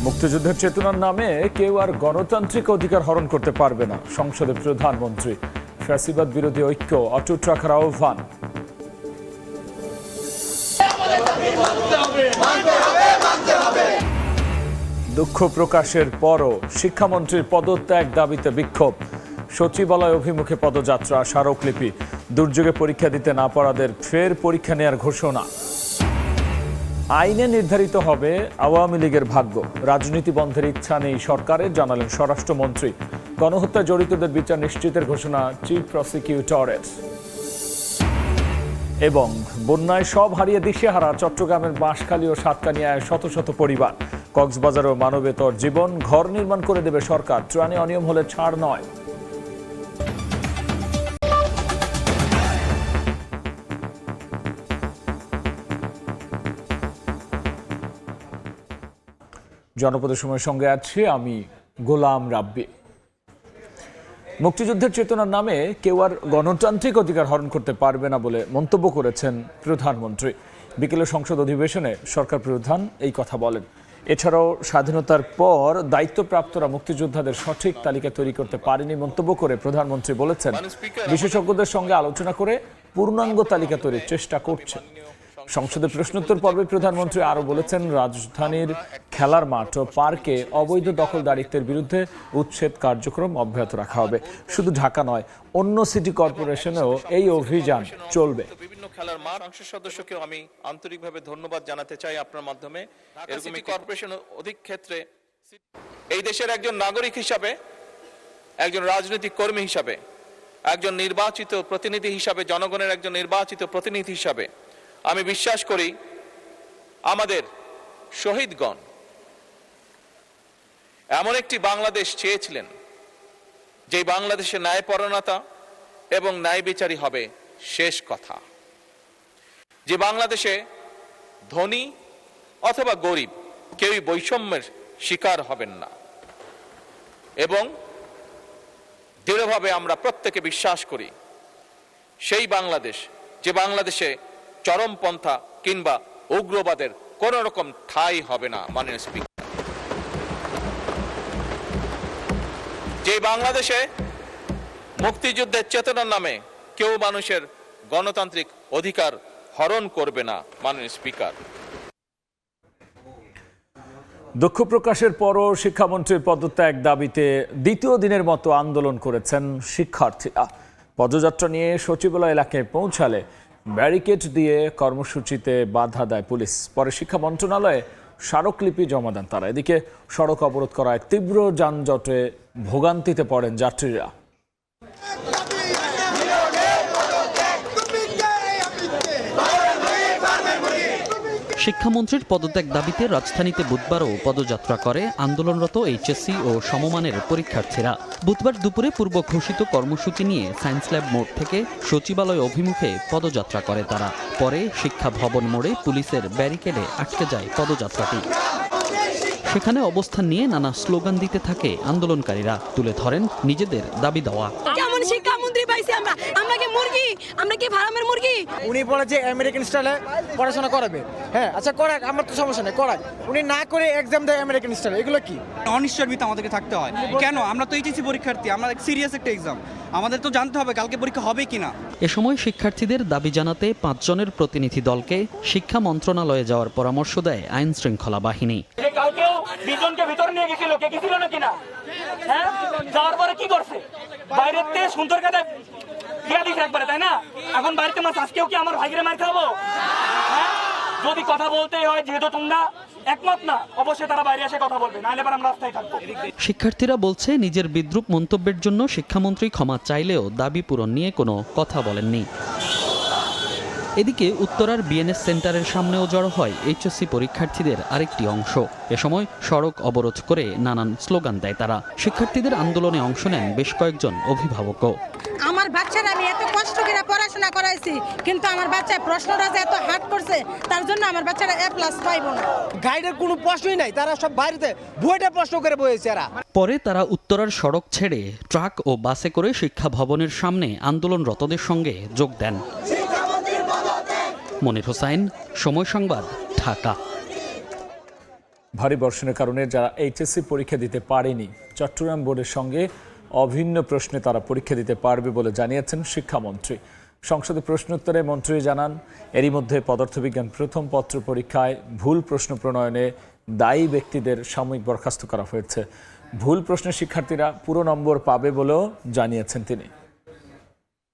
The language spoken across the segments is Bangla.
মুক্তিযুদ্ধের চেতনার নামে কেউ আর গণতান্ত্রিক অধিকার হরণ করতে পারবে না, সংসদে প্রধানমন্ত্রী। ফ্যাসিবাদ বিরোধী ঐক্য অটুট রাখার আহ্বান। দুঃখ প্রকাশের পরও শিক্ষামন্ত্রীর পদত্যাগ দাবিতে বিক্ষোভ, সচিবালয় অভিমুখে পদযাত্রা, স্মারকলিপি। দুর্যোগে পরীক্ষা দিতে না পারাদের ফের পরীক্ষা নেয়ার ঘোষণা। আইনে নির্ধারিত হবে আওয়ামী লীগের ভাগ্য, রাজনীতি বন্ধের ইচ্ছা নেই সরকারের, জানালেন স্বরাষ্ট্রমন্ত্রী। গণহত্যায় জড়িতদের বিচার নিশ্চিতের ঘোষণা চিফ প্রসিকিউটরের। এবং বন্যায় সব হারিয়ে দিশেহারা চট্টগ্রামের বাঁশখালী ও সাতকানিয়ায় শত শত পরিবার। কক্সবাজারেও মানবেতর জীবন, ঘর নির্মাণ করে দেবে সরকার, ত্রাণে অনিয়ম হলে ছাড় নয়। জনপদের সময়ের সঙ্গে আছি আমি গোলাম রাব্বি। মুক্তিযুদ্ধের চেতনার নামে কেউ আর গণতান্ত্রিক অধিকার হরণ করতে পারবে না বলে মন্তব্য করেছেন প্রধানমন্ত্রী। বিকেলে সংসদ অধিবেশনে সরকার প্রধান এই কথা বলেন। এছাড়াও স্বাধীনতার পর দায়িত্বপ্রাপ্তরা মুক্তিযোদ্ধাদের সঠিক তালিকা তৈরি করতে পারেনি মন্তব্য করে প্রধানমন্ত্রী বলেছেন, বিশেষজ্ঞদের সঙ্গে আলোচনা করে পূর্ণাঙ্গ তালিকা তৈরির চেষ্টা করছে। সংসদে প্রশ্নোত্তর পর্বে প্রধানমন্ত্রী আরও বলেছেন, রাজধানীর খেলার মাঠ ও পার্কে অবৈধ দখলদারিত্বের বিরুদ্ধে উচ্ছেদ কার্যক্রম অব্যাহত রাখা হবে। শুধু ঢাকা নয়, অন্য সিটি কর্পোরেশনেও এই অভিযান চলবে। বিভিন্ন খেলার মাঠ সংসদ সদস্যকেও আমি আন্তরিকভাবে ধন্যবাদ জানাতে চাই আপনার মাধ্যমে। এরকম কর্পোরেশন অধিক ক্ষেত্রে এই দেশের একজন নাগরিক হিসাবে, একজন রাজনৈতিক কর্মী হিসাবে, একজন নির্বাচিত প্রতিনিধি হিসাবে, জনগণের একজন নির্বাচিত প্রতিনিধি হিসাবে আমি বিশ্বাস করি আমাদের শহীদগণ এমন একটি বাংলাদেশ চেয়েছিলেন যে বাংলাদেশে ন্যায়পরায়ণতা এবং ন্যায় বিচারই হবে শেষ কথা, যে বাংলাদেশে ধনী অথবা গরিব কেউই বৈষম্যের শিকার হবেন না। এবং দৃঢ়ভাবে আমরা প্রত্যেকে বিশ্বাস করি সেই বাংলাদেশ, যে বাংলাদেশে চরমপন্থা কিংবা উগ্রবাদের কোন রকম ঠাঁই হবে না। মাননীয় স্পিকার, যে বাংলাদেশে মুক্তিযুদ্ধের চেতনার নামে কেউ মানুষের গণতান্ত্রিক অধিকার হরণ করবে না। মাননীয় স্পিকার, দুঃখ প্রকাশের পরও শিক্ষামন্ত্রীর পদত্যাগ দাবিতে দ্বিতীয় দিনের মতো আন্দোলন করেছেন শিক্ষার্থীরা। পদযাত্রা নিয়ে সচিবালয় এলাকায় পৌঁছালে ব্যারিকেড দিয়ে কর্মসূচিতে বাধা দেয় পুলিশ। পরে শিক্ষা মন্ত্রণালয়ে স্মারকলিপি জমা দেন তারা। এদিকে সড়ক অবরোধ করায় তীব্র যানজটে ভোগান্তিতে পড়েন যাত্রীরা। শিক্ষামন্ত্রীর পদত্যাগ দাবিতে রাজধানীতে বুধবারও পদযাত্রা করে আন্দোলনরত এইচএসসি ও সমমানের পরীক্ষার্থীরা। বুধবার দুপুরে পূর্ব ঘোষিত কর্মসূচি নিয়ে সায়েন্স ল্যাব মোড় থেকে সচিবালয় অভিমুখে পদযাত্রা করে তারা। পরে শিক্ষা ভবন মোড়ে পুলিশের ব্যারিকেডে আটকে যায় পদযাত্রাটি। সেখানে অবস্থান নিয়ে নানা স্লোগান দিতে থাকে আন্দোলনকারীরা, তুলে ধরেন নিজেদের দাবি দেওয়া। শিক্ষামন্ত্রী পাইছি আমরা, আমরা কি মুরগি, আমরা কি ফার্মের মুরগি? উনি বলে যে আমেরিকান স্টাইলে পড়াশোনা করাবে। হ্যাঁ, আচ্ছা করাক, আমার তো সমস্যা নেই, করাক। উনি না করে এক্সাম দেয় আমেরিকান স্টাইলে, এগুলো কি? অনিশ্চয়ের ভিতরে আমাদেরকে থাকতে হয় কেন? আমরা তো এইচএসসি পরীক্ষার্থী, আমরা সিরিয়াস একটা এক্সাম, আমাদের তো জানতে হবে কালকে পরীক্ষা হবে কিনা। এ সময় শিক্ষার্থীদের দাবি জানাতে 5 জনের প্রতিনিধি দলকে শিক্ষা মন্ত্রণালয়ে যাওয়ার পরামর্শ দেয় আইন শৃঙ্খলা বাহিনী। কালকেও 20 জনকে ভিতরে নিয়ে গেছিল, কে গেছিল না কিনা? হ্যাঁ, যাওয়ার পরে কি করছে? বাইরের থেকে সুন্দর কাছে দিয়া দিছে একবারে, তাই না? এখন বাড়িতে মাছ, আজকেও কি আমার ভাইকে মার খাবো? হ্যাঁ, যদি কথা বলতে হয়, যেহেতু তোমরা একমত না, অবশ্যই তারা বাইরে এসে কথা বলবে, নাহলে এবার আমরা রাস্তায় থাকবো। শিক্ষার্থীরা বলছে, নিজের বিদ্রূপ মন্তব্যের জন্য শিক্ষামন্ত্রী ক্ষমা চাইলেও দাবি পূরণ নিয়ে কোনো কথা বলেননি। এদিকে উত্তরার বিএনএস সেন্টারের সামনেও জড়ো হয় এইচএসসি পরীক্ষার্থীদের আরেকটি অংশ। এ সময় সড়ক অবরোধ করে নানান স্লোগান দেয় তারা। শিক্ষার্থীদের আন্দোলনে অংশ নেন বেশ কয়েকজন অভিভাবকও। আমার বাচ্চারা আমি এত কষ্ট করে পড়াশোনা করাইছি, কিন্তু আমার বাচ্চা প্রশ্নটা যে এত হার্ড করছে, তার জন্য আমার বাচ্চারা A+ পাইবো না। গাইডের কোনো প্রশ্নই নাই, তারা সব বাইরেতে বইটা প্রশ্ন করে বসেছে এরা। পরে তারা উত্তরার সড়ক ছেড়ে ট্রাক ও বাসে করে শিক্ষা ভবনের সামনে আন্দোলনরতদের সঙ্গে যোগ দেন। মনির হোসাইন, সময় সংবাদ, ঢাকা। ভারী বর্ষণের কারণে যারা এইচএসসি পরীক্ষা দিতে পারেনি চট্টগ্রাম বোর্ডের সঙ্গে অভিন্ন প্রশ্নে তারা পরীক্ষা দিতে পারবে বলে জানিয়েছেন শিক্ষামন্ত্রী। সংসদে প্রশ্নোত্তরে মন্ত্রী জানান, এরই মধ্যে পদার্থবিজ্ঞান প্রথম পত্র পরীক্ষায় ভুল প্রশ্ন প্রণয়নে দায়ী ব্যক্তিদের সাময়িক বরখাস্ত করা হয়েছে। ভুল প্রশ্নের শিক্ষার্থীরা পুরো নম্বর পাবে বলেও জানিয়েছেন তিনি।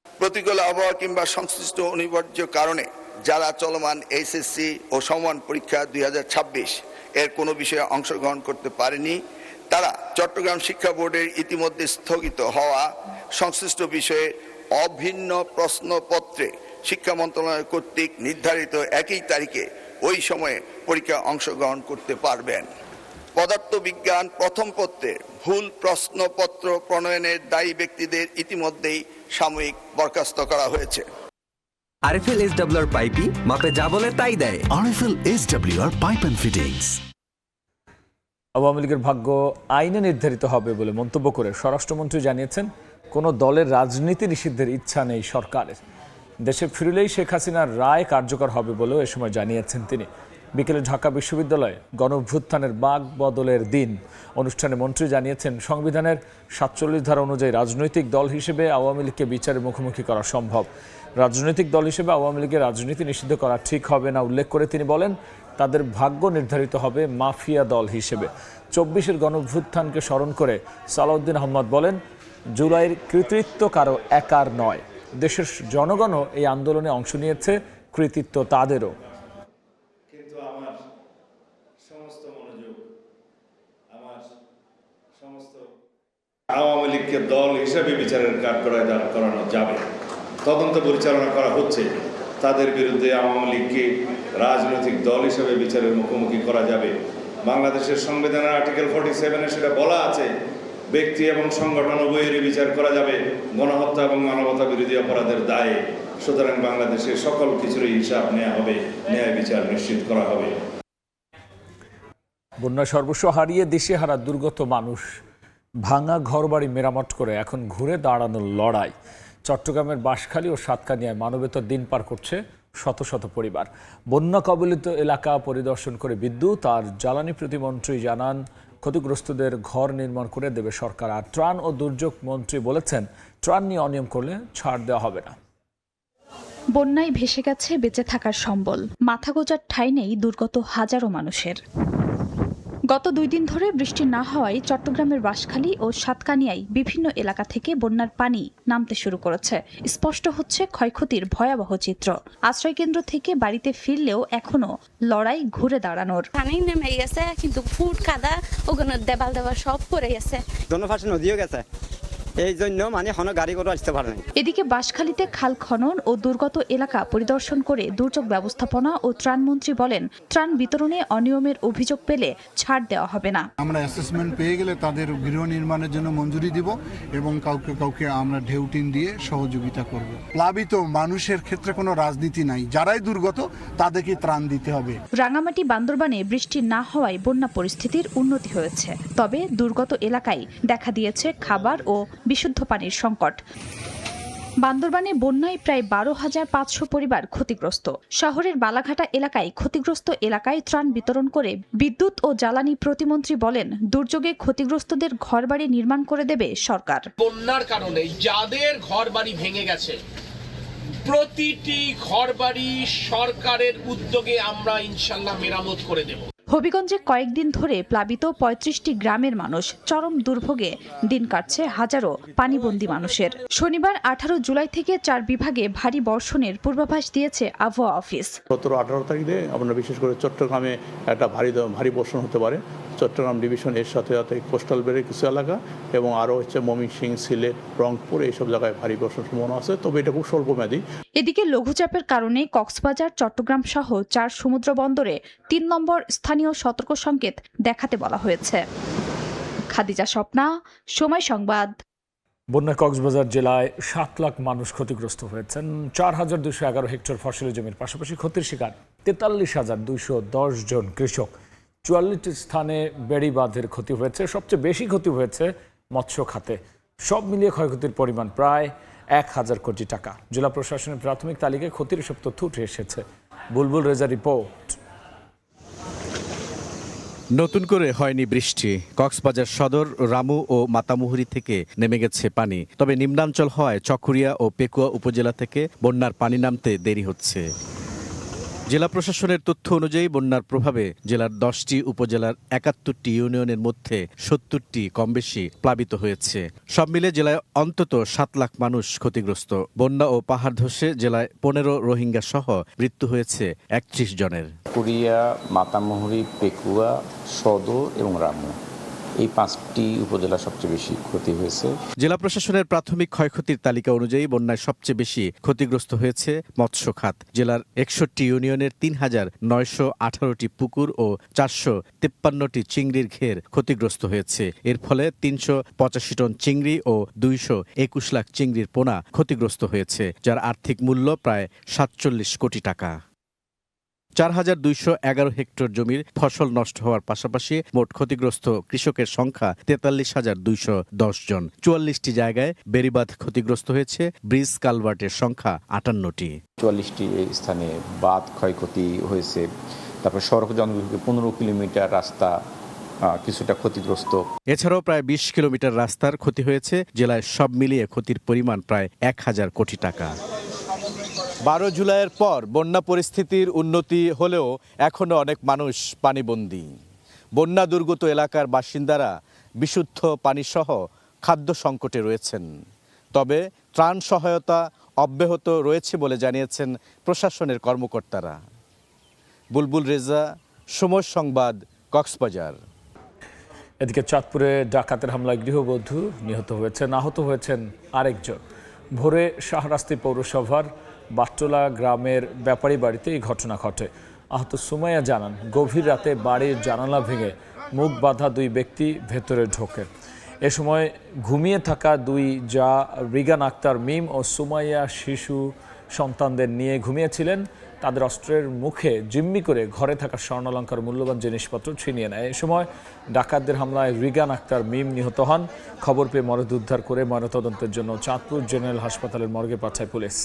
প্রতিকূল আবহাওয়া কিংবা সংশ্লিষ্ট অনিবার্য কারণে যারা চলমান এইচএসসি ও সমমান পরীক্ষা 2026 এর কোনো বিষয়ে অংশগ্রহণ করতে পারেনি, তারা চট্টগ্রাম শিক্ষা বোর্ডের ইতিমধ্যে স্থগিত হওয়া সংশ্লিষ্ট বিষয়ে অভিন্ন প্রশ্নপত্রে শিক্ষা মন্ত্রণালয় কর্তৃক নির্ধারিত একই তারিখে ওই সময়ে পরীক্ষায় অংশগ্রহণ করতে পারবেন। পদার্থবিজ্ঞান প্রথম পত্রে ভুল প্রশ্নপত্র প্রণয়নের দায়ী ব্যক্তিদের ইতিমধ্যেই সাময়িক বরখাস্ত করা হয়েছে। আরএফএল এসডব্লিউআর পাইপি মাপে যা বলে তাই দেয়। RFL SWR pipe and fittings. আওয়ামী লীগের ভাগ্য আইনে নির্ধারিত হবে বলে মন্তব্য করে স্বরাষ্ট্রমন্ত্রী জানিয়েছেন, কোনো দলের রাজনীতি নিষিদ্ধের ইচ্ছা নেই সরকারের। দেশে ফিরলেই শেখ হাসিনার রায় কার্যকর হবে বলেও এ সময় জানিয়েছেন তিনি। বিকেলে ঢাকা বিশ্ববিদ্যালয়ে গণঅভ্যুত্থানের বাক বদলের দিন অনুষ্ঠানে মন্ত্রী জানিয়েছেন, সংবিধানের 47 ধারা অনুযায়ী রাজনৈতিক দল হিসেবে আওয়ামী লীগকে বিচারের মুখোমুখি করা সম্ভব। রাজনৈতিক দল হিসেবে আওয়ামী লীগের রাজনীতি নিষিদ্ধ করা ঠিক হবে না উল্লেখ করে তিনি বলেন, তাদের ভাগ্য নির্ধারিত হবে মাফিয়া দল হিসেবে। 24-এর গণঅভ্যুত্থানকে স্মরণ করে সালাউদ্দিন আহমদ বলেন, জুলাইয়ের কৃতিত্ব কারো একার নয়, দেশের জনগণও এই আন্দোলনে অংশ নিয়েছে, কৃতিত্ব তাদেরও। কিন্তু আমার সমস্ত মনোযোগ, আমার সমস্ত আওয়ামী লীগকে দল হিসেবে বিচারের কাঠগড়ায় দাঁড় করানো যাবে। তদন্ত পরিচালনা করা হচ্ছে, তাদের বিরুদ্ধে আওয়ামী লীগকে রাজনৈতিক দল হিসেবে বিচারের মুখোমুখি করা যাবে। বাংলাদেশের সংবিধানের আর্টিকেল 47-এ সেটা বলা আছে, ব্যক্তি এবং সংগঠন উভয়েরই বিচার করা যাবে গণহত্যা এবং মানবতা বিরোধী অপরাধের দায়ে। সুতরাং বাংলাদেশের সকল কিছুরই হিসাব নেওয়া হবে, ন্যায় বিচার নিশ্চিত করা হবে। বন্যা সর্বস্ব হারিয়ে দেশে হারা দুর্গত মানুষ ভাঙা ঘরবাড়ি মেরামত করে এখন ঘুরে দাঁড়ানোর লড়াই। চট্টগ্রামের বাঁশখালী ও সাতকানিয়ায় মানবেতর দিন পার করছে শত শত পরিবার। বন্যা কবলিত এলাকা পরিদর্শন করে বিদ্যুৎ আর জ্বালানি প্রতিমন্ত্রী জানান, ক্ষতিগ্রস্তদের ঘর নির্মাণ করে দেবে সরকার। আর ত্রাণ ও দুর্যোগ মন্ত্রী বলেছেন, ত্রাণ নিয়ে অনিয়ম করলে ছাড় দেওয়া হবে না। বন্যায় ভেসে গেছে বেঁচে থাকার সম্বল, মাথা গোঁজার ঠাঁই নেই দুর্গত হাজারো মানুষের। গত 2 দিন ধরে বৃষ্টি না হওয়ায় চট্টগ্রামের বাঁশখালী ও সাতকানিয়ায় বিভিন্ন এলাকা থেকে বন্যার পানি নামতে শুরু করেছে। স্পষ্ট হচ্ছে ক্ষয়ক্ষতির ভয়াবহ চিত্র। আশ্রয়কেন্দ্র থেকে বাড়িতে ফিরলেও এখনো লড়াই ঘুরে দাঁড়ানোর। পানি নেমে গেছে, কিন্তু ফুট কাদা ওখানে দেবাল দেওয়া সব পড়ে গেছে। দোনোপাশে নদীও গেছে, এই জন্য কোনো গাড়ি করে আসতে পারে না। এদিকে বাঁশখালীতে খাল খনন ও দুর্গত এলাকা পরিদর্শন করে দুর্যোগ ব্যবস্থাপনা ও ত্রাণমন্ত্রী বলেন, ত্রাণ বিতরণে অনিয়মের অভিযোগ পেলে ছাড় দেওয়া হবে না। আমরা অ্যাসেসমেন্ট পেয়ে গেলে তাদের গৃহ নির্মাণের জন্য মঞ্জুরি দিব এবং কাউকে কাউকে আমরা ঢেউটিন দিয়ে সহযোগিতা করব। প্লাবিত মানুষের ক্ষেত্রে কোনো রাজনীতি নাই, যারাই দুর্গত তাদেরকে ত্রাণ দিতে হবে। রাঙামাটি বান্দরবানে বৃষ্টি না হওয়ায় বন্যা পরিস্থিতির উন্নতি হয়েছে, তবে দুর্গত এলাকায় দেখা দিয়েছে খাবার ও বিশুদ্ধ পানির সংকট। বান্দরবানে বন্যায় প্রায় 12,500 পরিবার ক্ষতিগ্রস্ত। শহরের বালাঘাটা এলাকায় ক্ষতিগ্রস্ত এলাকায় ত্রাণ বিতরণ করে বিদ্যুৎ ও জ্বালানি প্রতিমন্ত্রী বলেন, দুর্যোগে ক্ষতিগ্রস্তদের ঘরবাড়ি নির্মাণ করে দেবে সরকার। বন্যার কারণে যাদের ঘরবাড়ি ভেঙে গেছে, প্রতিটি ঘরবাড়ি সরকারের উদ্যোগে আমরা ইনশাল্লাহ মেরামত করে দেব। হবিগঞ্জে কয়েকদিন ধরে প্লাবিত 35টি গ্রামের মানুষ চরম দুর্ভোগে দিন কাটছে হাজারো পানিবন্দী মানুষের। শনিবার 18 জুলাই থেকে 4 বিভাগে ভারী বর্ষণের পূর্বাভাস দিয়েছে আবহাওয়া অফিস। 17-18 তারিখে আমরা বিশেষ করে চট্টগ্রামে একটা ভারী বর্ষণ হতে পারে। চট্টগ্রাম ডিভিশন এর সাথে সাথে কোস্টাল বেল্টের কিছু এলাকা এবং আরও ময়মনসিংহ, সিলেট, রংপুর এইসব জায়গায় ভারী বর্ষণ সম্ভাবনা আছে, তবে এটা খুব স্বল্পমেয়াদী। এদিকে লঘুচাপের কারণে কক্সবাজার, চট্টগ্রাম সহ 4 সমুদ্র বন্দরে 3 নম্বর স্থানীয় সতর্ক সংকেত দেখাতে বলা হয়েছে। খাদিজা স্বপ্না, সময় সংবাদ। বন্যায় কক্সবাজার জেলায় 7 লাখ মানুষ ক্ষতিগ্রস্ত হয়েছেন। 4,211 হেক্টর ফসলি জমির পাশাপাশি ক্ষতির শিকার 43,210 জন কৃষক। 44 স্থানে বেড়িবাঁধের ক্ষতি হয়েছে। সবচেয়ে বেশি ক্ষতি হয়েছে মৎস্য খাতে। সব মিলিয়ে ক্ষয়ক্ষতির পরিমাণ প্রায় 1,000 কোটি টাকা। জেলা প্রশাসনের প্রাথমিক তালিকায় ক্ষতির সব তথ্য উঠে এসেছে। বুলবুল রেজা রিপোর্ট। নতুন করে হয়নি বৃষ্টি। কক্সবাজার সদর, রামু ও মাতামুহুরী থেকে নেমে গেছে পানি। তবে নিম্নাঞ্চল হওয়ায় চকরিয়া ও পেকুয়া উপজেলা থেকে বন্যার পানি নামতে দেরি হচ্ছে। জেলা প্রশাসনের তথ্য অনুযায়ী বন্যার প্রভাবে জেলার 10টি উপজেলার 71টি ইউনিয়নের মধ্যে 70টি কমবেশি প্লাবিত হয়েছে। সব মিলে জেলায় অন্তত 7 লাখ মানুষ ক্ষতিগ্রস্ত। বন্যা ও পাহাড় ধসে জেলায় 15 রোহিঙ্গা সহ মৃত্যু হয়েছে 31 জনের। চকরিয়া, মাতামুহুরী, পেকুয়া, সদর এবং রামু এই 5টি উপজেলা সবচেয়ে বেশি ক্ষতি হয়েছে। জেলা প্রশাসনের প্রাথমিক ক্ষয়ক্ষতির তালিকা অনুযায়ী বন্যায় সবচেয়ে বেশি ক্ষতিগ্রস্ত হয়েছে মৎস্য খাত। জেলার 61টি ইউনিয়নের ৩,৯18টি পুকুর ও 453টি চিংড়ির ঘের ক্ষতিগ্রস্ত হয়েছে। এর ফলে 385 টন চিংড়ি ও 221 লাখ চিংড়ির পোনা ক্ষতিগ্রস্ত হয়েছে, যার আর্থিক মূল্য প্রায় 47 কোটি টাকা। 4,211 হেক্টর জমির ফসল নষ্ট হওয়ার পাশাপাশি মোট ক্ষতিগ্রস্ত কৃষকের সংখ্যা 43,210 জন। 44টি জায়গায় বেড়িবাঁধ ক্ষতিগ্রস্ত হয়েছে। ব্রিজ কালভার্টের সংখ্যা 58টি। 44টি স্থানে বাঁধ ক্ষয়ক্ষতি হয়েছে। তারপর সড়ক জনবিভাগে 15 কিলোমিটার রাস্তা কিছুটা ক্ষতিগ্রস্ত। এছাড়াও প্রায় 20 কিলোমিটার রাস্তার ক্ষতি হয়েছে। জেলায় সব মিলিয়ে ক্ষতির পরিমাণ প্রায় 1,000 কোটি টাকা। 12 জুলাইয়ের পর বন্যা পরিস্থিতির উন্নতি হলেও এখনও অনেক মানুষ পানিবন্দী। বন্যা দুর্গত এলাকার বাসিন্দারা বিশুদ্ধ পানিসহ খাদ্য সংকটে রয়েছেন। তবে ত্রাণ সহায়তা অব্যাহত রয়েছে বলে জানিয়েছেন প্রশাসনের কর্মকর্তারা। বুলবুল রেজা, সময় সংবাদ, কক্সবাজার। এদিকে চাঁদপুরে ডাকাতের হামলায় গৃহবধূ নিহত হয়েছেন, আহত হয়েছেন আরেকজন। ভোরে শাহরাস্তি পৌরসভার বাট্টোলা গ্রামের ব্যাপারী বাড়িতে এই ঘটনা ঘটে। আহত সুমাইয়া জানান, গভীর রাতে বাড়ির জানালা ভেঙে মুখ বাঁধা 2 ব্যক্তি ভেতরে ঢোকে। এ সময় ঘুমিয়ে থাকা 2 জা রিগান আক্তার মিম ও সুমাইয়া শিশু সন্তানদের নিয়ে ঘুমিয়েছিলেন। তাদের অস্ত্রের মুখে জিম্মি করে ঘরে থাকা স্বর্ণালঙ্কার মূল্যবান জিনিসপত্র ছিনিয়ে নেয়। এ সময় ডাকাতদের হামলায় রিগান আক্তার মিম নিহত হন। খবর পেয়ে মরদেহ উদ্ধার করে ময়নাতদন্তের জন্য চাঁদপুর জেনারেল হাসপাতালের মর্গে পাঠায় পুলিশ।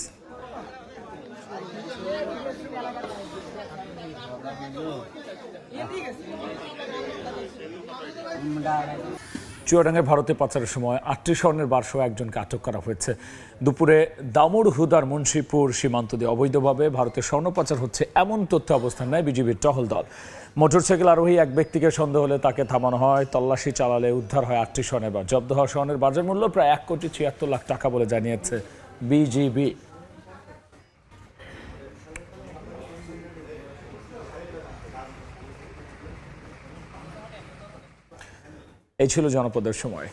চুয়াডাঙ্গায় ভারতে পাচারের সময় 38 স্বর্ণের বারসহ একজনকে আটক করা হয়েছে। দুপুরে দামুড় হুদার মুন্সিপুর সীমান্ত দিয়ে অবৈধভাবে ভারতে স্বর্ণ পাচার হচ্ছে এমন তথ্য অবস্থান নেয় বিজিবির টহল দল। মোটরসাইকেল আরোহী এক ব্যক্তিকে সন্দেহ হলে তাকে থামানো হয়। তল্লাশি চালালে উদ্ধার হয় 38 স্বর্ণের বার। জব্দ হওয়া স্বর্ণের বাজার মূল্য প্রায় 1,76 লাখ টাকা বলে জানিয়েছে বিজিবি। এই ছিল জনপদের সময়।